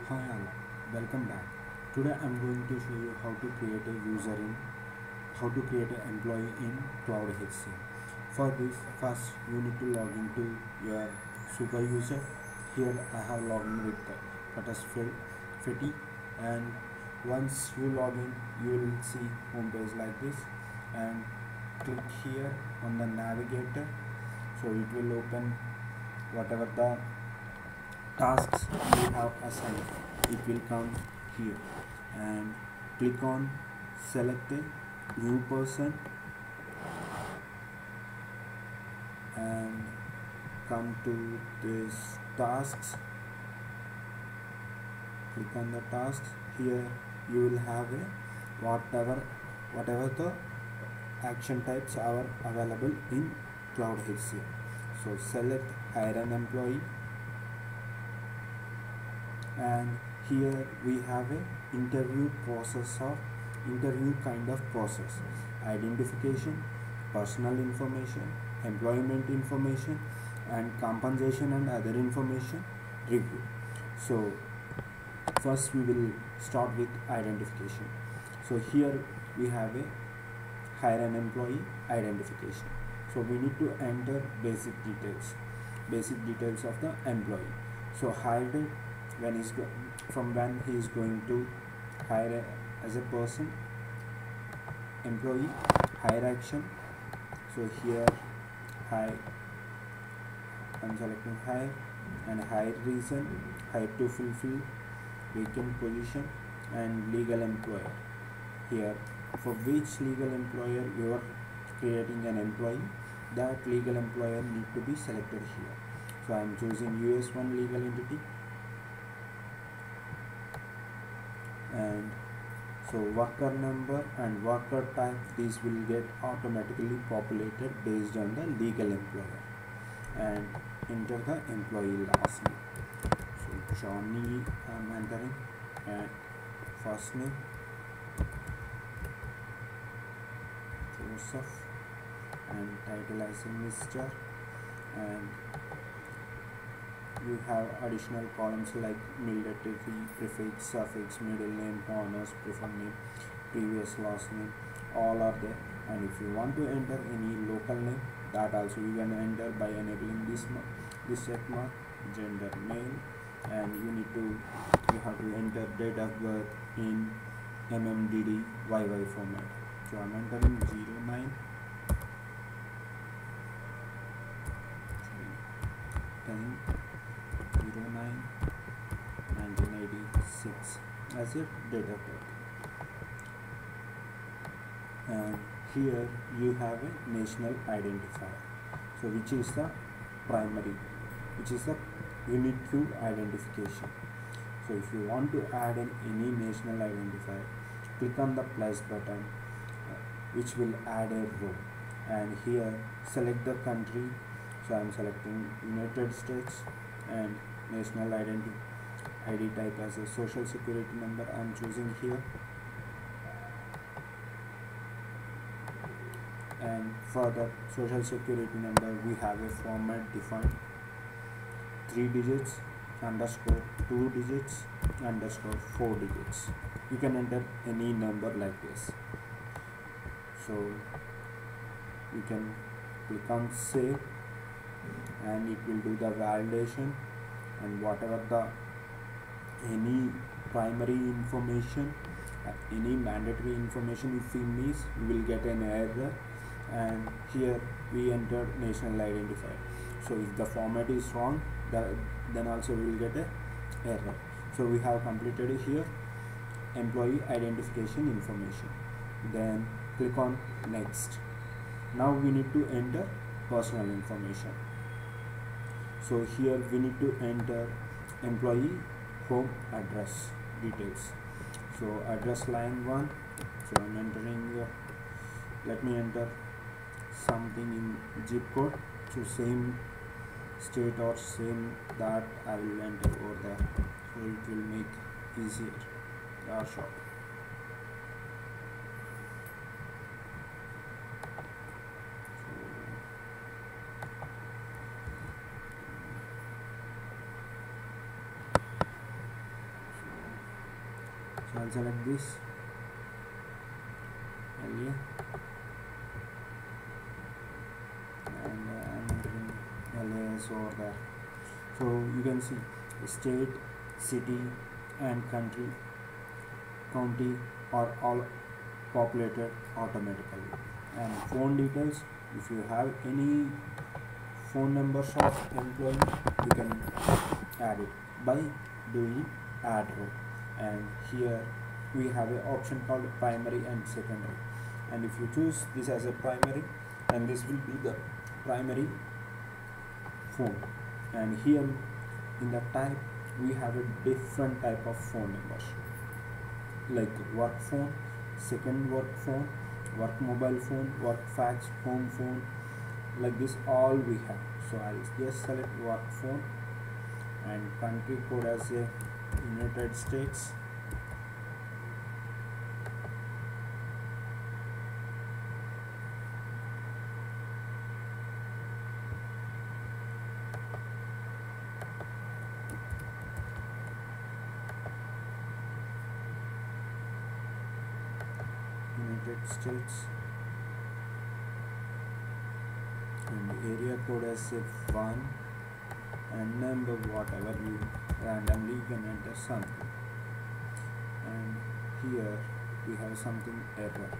Hi all, welcome back. Today I'm going to show you how to create a user in how to create an employee in Cloud HCM. For this, first you need to log into your super user. Here I have logged in with Patas Fetty, and once you log in, you will see home page like this, and click here on the navigator. So it will open whatever the tasks you have assigned. It will come here, and click on select a new person and come to this tasks. Click on the tasks. Here you will have a whatever the action types are available in Cloud HCM. So select hire an employee, and here we have a interview kind of process: identification, personal information, employment information, and compensation and other information review. So first we will start with identification. So here we have a hire an employee identification. So we need to enter basic details of the employee. So hired when from when he is going to hire as a person, employee, hire action. So here hire, I'm selecting hire, and hire reason, hire to fulfill vacant position, and legal employer. Here for which legal employer you are creating an employee, that legal employer need to be selected here. So I am choosing US1 legal entity, and so worker number and worker type, these will get automatically populated based on the legal employer, and enter the employee last name. So Johnny I am entering, and first name Joseph, and title as a Mr. And you have additional columns like military, prefix, suffix, middle name, honors, preferred name, previous last name, all are there. And if you want to enter any local name, that also you can enter by enabling this check mark, gender male, and you have to enter date of birth in MMDD YY format. So I'm entering 09 1986 as a date of birth. And here you have a national identifier, so which is the primary, which is the unique to identification. So if you want to add any national identifier, click on the plus button, which will add a row, and here select the country. So I am selecting United States, and national ID type as a social security number I am choosing here. And for the social security number, we have a format defined: 3 digits underscore 2 digits underscore 4 digits. You can enter any number like this. So you can click on save, and it will do the validation, and whatever the any primary information, any mandatory information if we miss, we will get an error. And here we entered national identifier. So if the format is wrong, then also we will get a error. So we have completed here employee identification information. Then click on next. Now we need to enter personal information. So here we need to enter employee home address details. So address line 1. So I'm entering let me enter something in zip code, so same state or same that I will enter over there, so it will make easier or short. So So I'll select this LA and I'm entering LAS over there. So you can see state, city and country, county are all populated automatically. And phone details, if you have any phone numbers of employee, you can add it by doing add row. And here we have an option called primary and secondary, and if you choose this as a primary, and this will be the primary phone. And here in the type we have a different type of phone numbers, like work phone, second work phone, work mobile phone, work fax, home phone, like this all we have. So I'll just select work phone and country code as a United States. United States, and area code as a 1, and number whatever you randomly you can enter something. And here we have something error.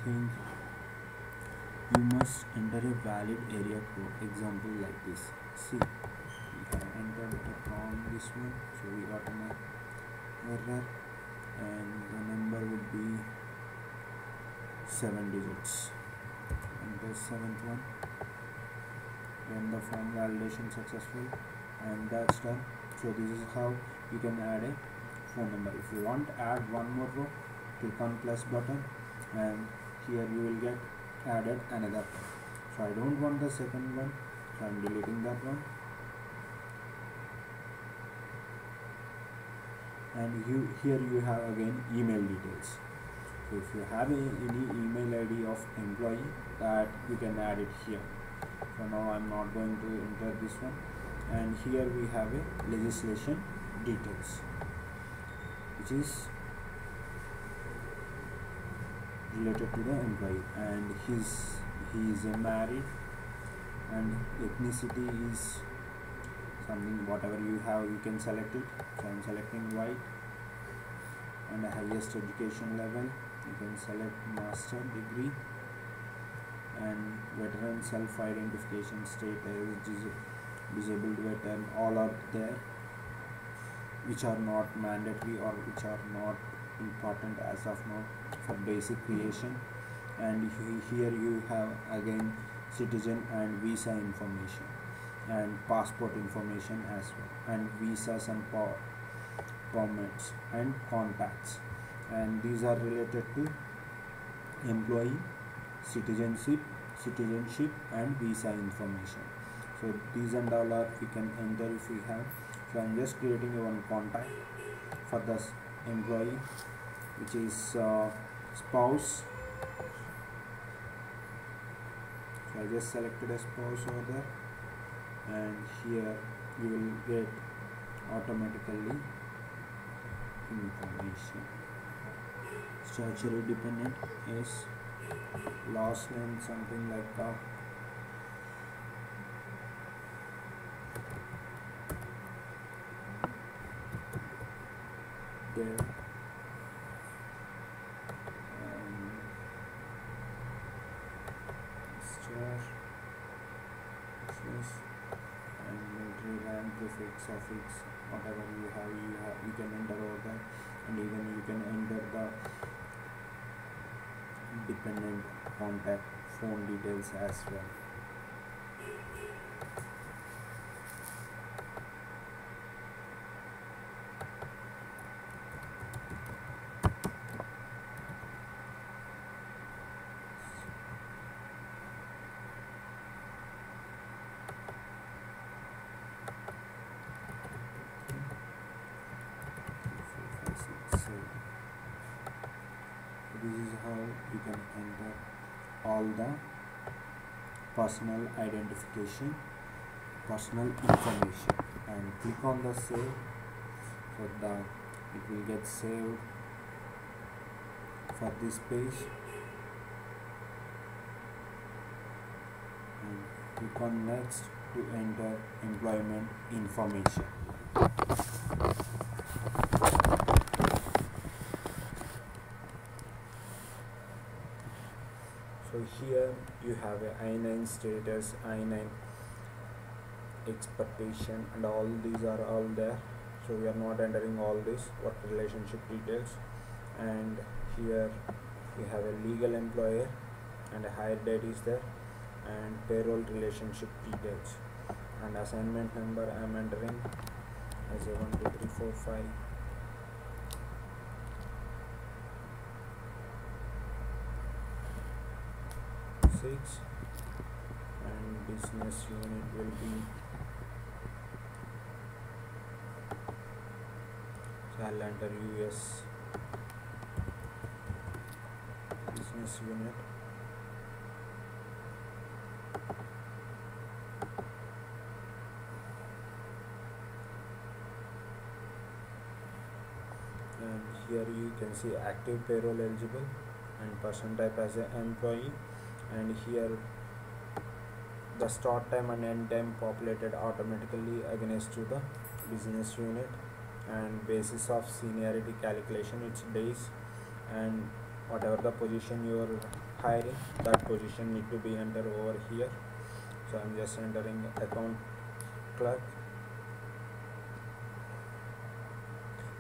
Think you must enter a valid area code, example like this. See, we have entered the wrong this one, so we got an error, and the number would be 7 digits. Enter 7th one. Then the form validation successful, and that's done. So this is how you can add a phone number. If you want to add one more row, click on plus button, and here you will get added another. So I don't want the second one, so I'm deleting that one. And here you have again email details. So if you have any email ID of employee, that you can add it here. So now I'm not going to enter this one. And here we have a legislation details, which is related to the employee, and he is married, and ethnicity is something whatever you have, you can select it. So I'm selecting white, and the highest education level you can select master degree, and veteran self-identification status, disabled veteran, all are there, which are not mandatory or which are not important as of now for basic creation. And here you have again citizen and visa information, and passport information as well, and visas and permits and contacts, and these are related to employee, citizenship and visa information. So these and all are we can enter if we have. So I'm just creating one contact for this employee, which is spouse. So I just selected a spouse over there, and here you will get automatically information. Statutory dependent is last name something like that. There, and military rank, prefix, suffix, whatever you can enter over there, and even you can enter the dependent contact phone details as well. This is how you can enter all the personal identification, personal information, and click on the save. So the it will get saved for this page, and click on next to enter employment information. So here you have a I-9 status, I-9 expectation, and all these are all there. So we are not entering all this work relationship details, and here we have a legal employer and a hire date is there, and payroll relationship details, and assignment number I am entering as a 1 2 3 4 5 6, and business unit will be, so I'll enter US business unit, and here you can see active payroll eligible and person type as an employee, and here the start time and end time populated automatically against to the business unit, and basis of seniority calculation it's days, and whatever the position you are hiring, that position need to be entered over here. So I'm just entering account clerk.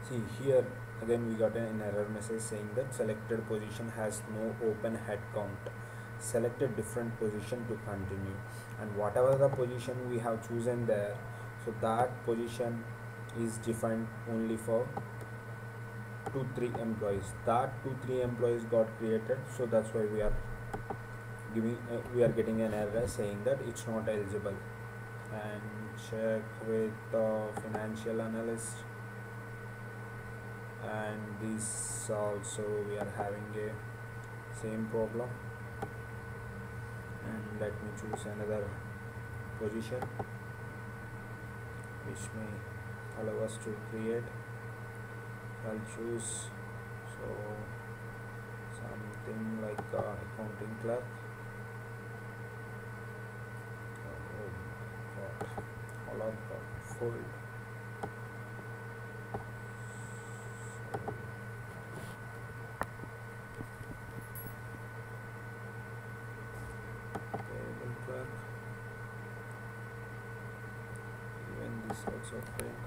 See here again we got an error message saying that selected position has no open head count, select a different position to continue, and whatever the position we have chosen there, so that position is defined only for 2-3 employees. That 2-3 employees got created, so that's why we are getting an error saying that it's not eligible. And check with the financial analyst, and this also we are having a same problem, and let me choose another position which may allow us to create. I'll choose something like accounting clerk. Oh God, all of got full. Payable clerk. Even this also failed.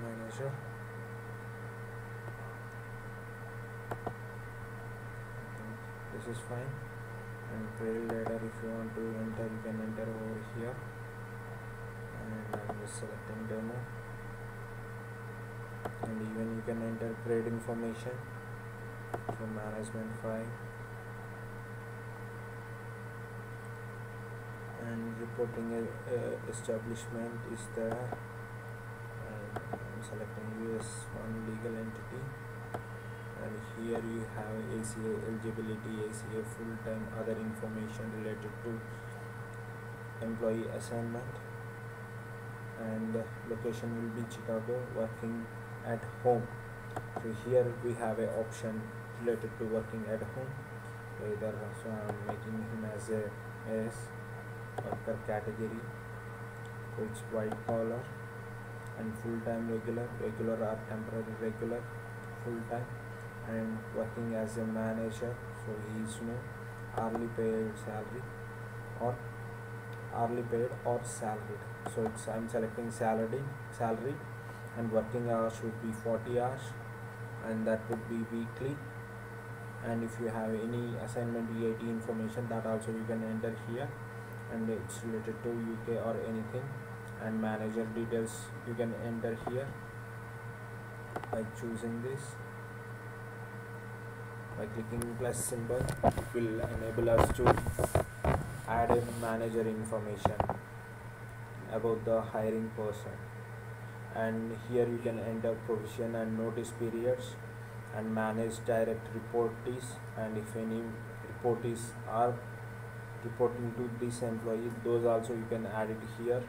Manager. This is fine, and trail ladder if you want to enter you can enter over here, and I'm just selecting demo, and even you can enter grade information from management 5, and reporting establishment is there, and I'm selecting US1 legal entity, and here you have ACA eligibility, ACA full-time, other information related to employee assignment, and location will be Chicago, working at home. So here we have a option related to working at home. Either so I'm making him as a S worker category. So it's white collar and full-time regular or temporary regular, full-time, and working as a manager. So he is no hourly paid salary or hourly paid or salaried. So it's I'm selecting salary, and working hours should be 40 hours, and that would be weekly. And if you have any assignment EIT information, that also you can enter here, and it's related to UK or anything. And manager details you can enter here by choosing this. By clicking plus symbol, it will enable us to add a manager information about the hiring person. And here you can enter provision and notice periods, and manage direct reportees, and if any reportees are reporting to this employee, those also you can add it here.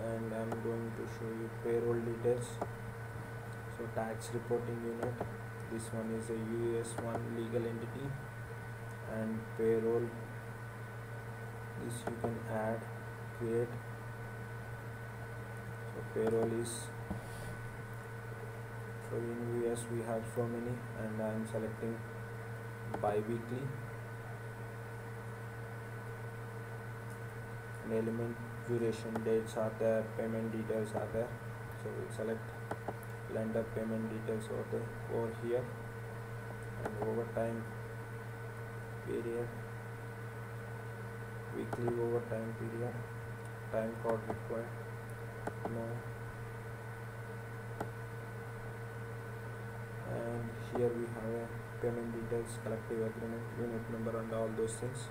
And I'm going to show you payroll details. So tax reporting unit, this one is a US1 legal entity, and payroll, this you can add, create. So payroll is, so in US we have so many, and I am selecting bi-weekly. And element duration dates are there, payment details are there. So we'll select lender payment details over here, and overtime period, weekly overtime period, time card required, no. And here we have a payment details, collective agreement, unit number, and all those things.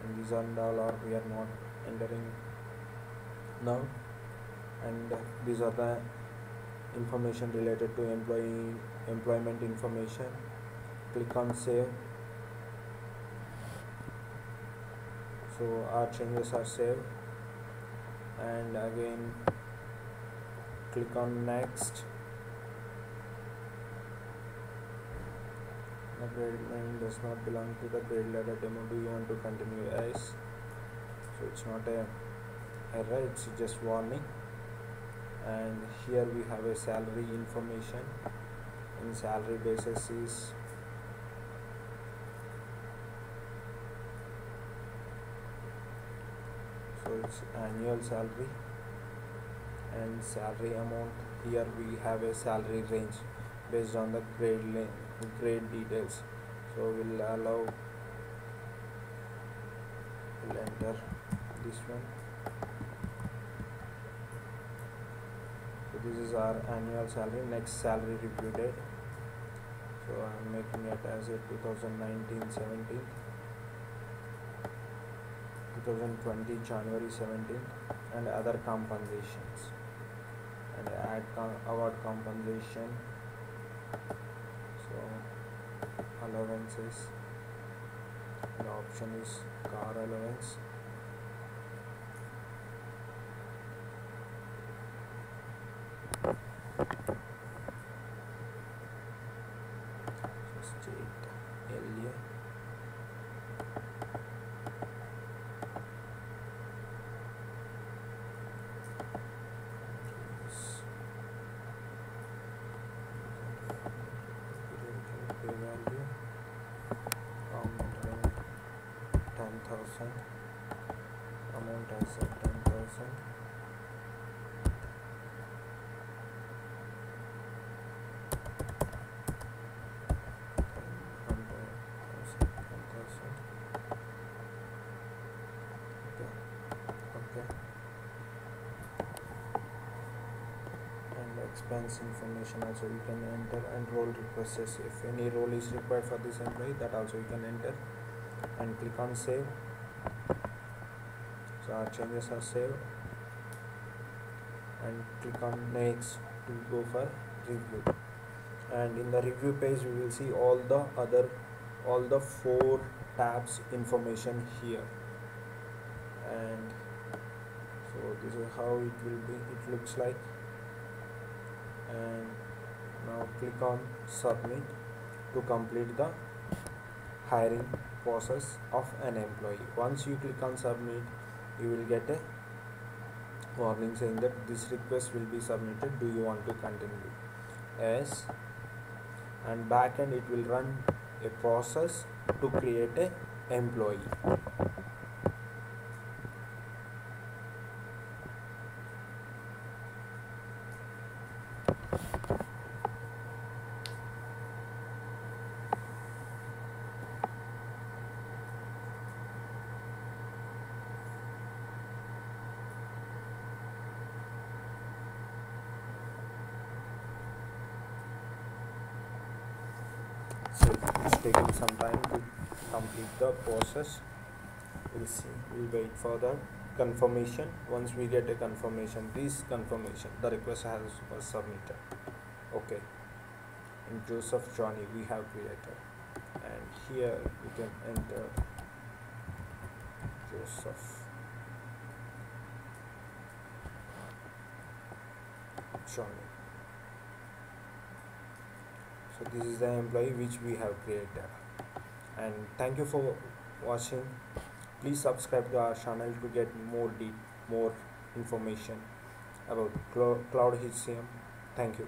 And these and all are we are not entering now. And these are the information related to employment information. Click on save. So our changes are saved, and again click on next. The grade name does not belong to the grade ladder demo. Do you want to continue? Yes. So it's not a error, it's just warning. And here we have a salary information, and salary basis is so it's annual salary, and salary amount. Here we have a salary range based on the grade details. So we'll enter this one. So this is our annual salary. Next salary review date, so I'm making it as a 2019-17, 2020 January 17th, and other compensations, and add award compensation. So allowances, the option is car allowance. So state LA, pay value, amount 10,000, amount as 10,000. Expense information also you can enter, and role requests. If any role is required for this employee, that also you can enter, and click on save. So our changes are saved, and click on next to go for review. And in the review page we will see all the 4 tabs information here. And so So this is how it looks like. And now click on submit to complete the hiring process of an employee. Once you click on submit, you will get a warning saying that this request will be submitted. Do you want to continue? Yes. And backend it will run a process to create a employee. So it's taking some time to complete the process. We'll see. We'll wait for the confirmation. Once we get a confirmation, this confirmation, the request was submitted. Okay. In Joseph Johnny we have created, and here we can enter Joseph Johnny. So this is the employee which we have created. And thank you for watching. Please subscribe to our channel to get more information about cloud HCM. Thank you.